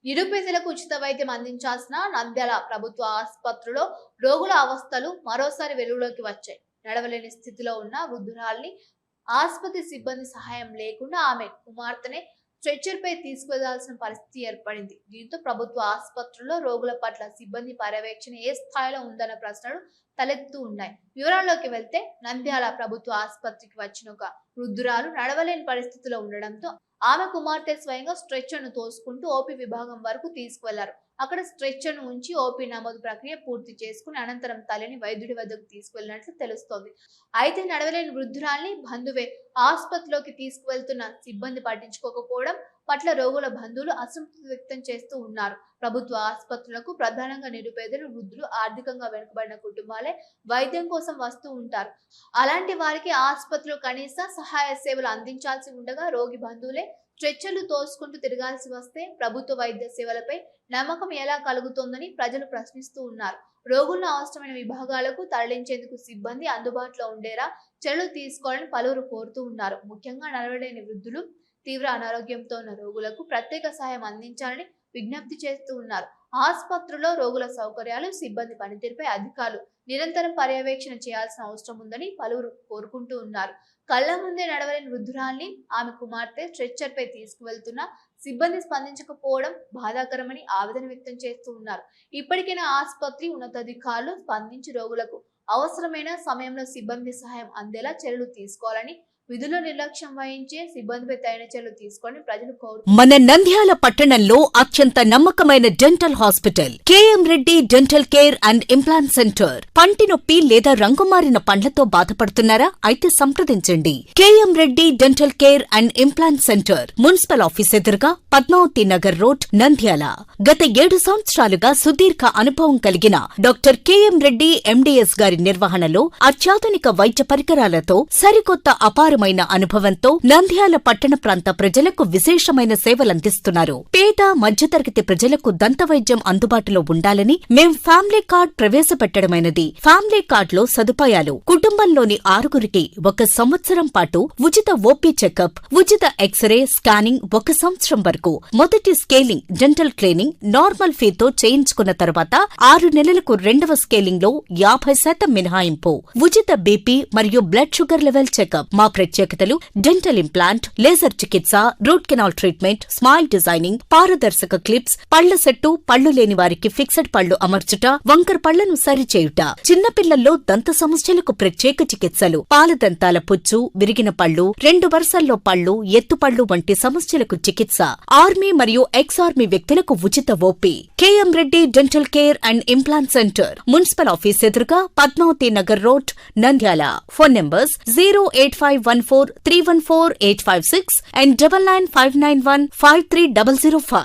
నిరుపేదలకు ఉచిత వైద్యం అందించాల్సిన నంద్యాల ప్రభుత్వ ఆసుపత్రిలో రోగుల అవస్థలు మరోసారి వెలుగులోకి వచ్చాయి. నడవలేని స్థితిలో ఉన్న వృద్ధురాలిని ఆసుపత్రి సిబ్బంది సహాయం లేకుండా ఆమె కుమార్తెనే స్ట్రెచ్చర్ పై తీసుకువెళ్లాల్సిన పరిస్థితి ఏర్పడింది. దీంతో ప్రభుత్వ ఆసుపత్రుల్లో రోగుల పట్ల సిబ్బంది పర్యవేక్షణ ఏ స్థాయిలో ఉందన్న ప్రశ్నలు తలెత్తుతూ ఉన్నాయి. వివరాల్లోకి వెళ్తే నంద్యాల ప్రభుత్వ ఆసుపత్రికి వచ్చిన ఒక వృద్ధురాలు నడవలేని పరిస్థితిలో ఉండడంతో ఆమె కుమార్తె స్వయంగా స్ట్రెచ్చర్ ను తోసుకుంటూ ఓపీ విభాగం వరకు తీసుకువెళ్లారు. అక్కడ స్ట్రెచ్చర్ ను ఉంచి ఓపీ నమోదు ప్రక్రియ పూర్తి చేసుకుని అనంతరం తల్లిని వైద్యుడి వద్దకు తీసుకువెళ్లినట్లు తెలుస్తోంది. అయితే నడవలేని వృద్ధురాల్ని బంధువే ఆసుపత్రిలోకి తీసుకువెళ్తున్న సిబ్బంది పట్టించుకోకపోవడం పట్ల రోగుల బంధువులు అసంతృప్తి వ్యక్తం చేస్తూ ఉన్నారు. ప్రభుత్వ ఆసుపత్రులకు ప్రధానంగా నిరుపేదలు, వృద్ధులు, ఆర్థికంగా వెనుకబడిన కుటుంబాలే వైద్యం కోసం వస్తూ ఉంటారు. అలాంటి వారికి ఆసుపత్రిలో కనీస సహాయ సేవలు అందించాల్సి ఉండగా రోగి బంధువులే స్ట్రెచ్చర్లు తోసుకుంటూ తిరగాల్సి వస్తే ప్రభుత్వ వైద్య సేవలపై నమ్మకం ఎలా కలుగుతోందని ప్రజలు ప్రశ్నిస్తూ ఉన్నారు. రోగులను అవసరమైన విభాగాలకు తరలించేందుకు సిబ్బంది అందుబాటులో ఉండేలా చర్యలు తీసుకోవాలని పలువురు కోరుతూ ఉన్నారు. ముఖ్యంగా నడవలేని వృద్ధులు, తీవ్ర అనారోగ్యంతో ఉన్న రోగులకు ప్రత్యేక సహాయం అందించాలని విజ్ఞప్తి చేస్తూ ఉన్నారు. ఆసుపత్రిలో రోగుల సౌకర్యాలు, సిబ్బంది పనితీరుపై అధికారులు నిరంతరం పర్యవేక్షణ చేయాల్సిన అవసరం ఉందని పలువురు కోరుకుంటూ ఉన్నారు. కళ్ల ముందే నడవలేని వృద్ధురాల్ని ఆమె కుమార్తె స్ట్రెచ్చర్ పై తీసుకువెళ్తున్న సిబ్బంది స్పందించకపోవడం బాధాకరమని ఆవేదన వ్యక్తం చేస్తూ ఉన్నారు. ఇప్పటికైనా ఆసుపత్రి ఉన్నతాధికారులు స్పందించి రోగులకు అవసరమైన సమయంలో సిబ్బంది సహాయం అందేలా చర్యలు తీసుకోవాలని, విధుల్లో నిర్లక్ష్యం వహించే సిబ్బందిపై తగిన చర్యలు తీసుకొని ప్రజలు కోరుతున్నారు. మన నంద్యాల పట్టణంలో అత్యంత నమ్మకమైన dental hospital KM Reddy dental care and implant centre. పంటి నొప్పి లేదా రంగుమారిన పండ్లతో బాధపడుతున్నారా? అయితే సంప్రదించండి. KM Reddy dental care and implant centre, municipal office ఎదురుగా, పద్మావతి నగర్ రోడ్, నంద్యాల. గత 7 సంవత్సరాలుగా సుదీర్ఘ అనుభవం కలిగిన డాక్టర్ కేఎం రెడ్డి ఎండిఎస్ గారి నిర్వహణలో అత్యాధునిక వైద్య పరికరాలతో సరికొత్త అపారమైన అనుభవంతో నంద్యాల పట్టణ ప్రాంత ప్రజలకు విశేషమైన సేవలందిస్తున్నారు. పేద మధ్యతరగతి ప్రజలకు దంత వైద్యం అందుబాటులో ఉండాలని మేం ఫ్యామిలీ కార్డ్ ప్రవేశపెట్టడమైనది. ఫ్యామిలీ కార్డ్ లో సదుపాయాలు: కుటుంబంలోని 6గురికి 1 సంవత్సరం పాటు ఉచిత ఓపీ చెకప్, ఉచిత ఎక్స్రే స్కానింగ్ 1 సంవత్సరం వరకు, మొదటి స్కేలింగ్ డెంటల్ క్లీనింగ్ నార్మల్ ఫీతో చేయించుకున్న తర్వాత 6 నెలలకు 2వ స్కేలింగ్ లో 50% మినహాయింపు, ఉచిత బీపీ మరియు బ్లడ్ షుగర్ లెవెల్ చెకప్. మా ప్రత్యేకతలు: డెంటల్ ఇంప్లాంట్, లేజర్ చికిత్స, root canal treatment, smile designing, పారదర్శక క్లిప్స్, పళ్ల సెట్టు, పళ్లు లేని వారికి ఫిక్స్డ్ పళ్లు అమర్చుట, వంకర పళ్లను సరిచేయుట, చిన్నపిల్లల్లో దంత సమస్యలకు ప్రత్యేక చికిత్సలు, పాలదంతాల పుచ్చు, విరిగిన పళ్లు, 2 వరుసల్లో పళ్లు, ఎత్తుపళ్లు వంటి సమస్యలకు చికిత్స, ఆర్మీ మరియు ఎక్స్ ఆర్మీ వ్యక్తులకు ఉచిత OP. KM Reddy dental care and implant centre, municipal office ఎదురుగా, Padmavathi Nagar road, Nandyal. Phone numbers 08514314856 and 9959153005.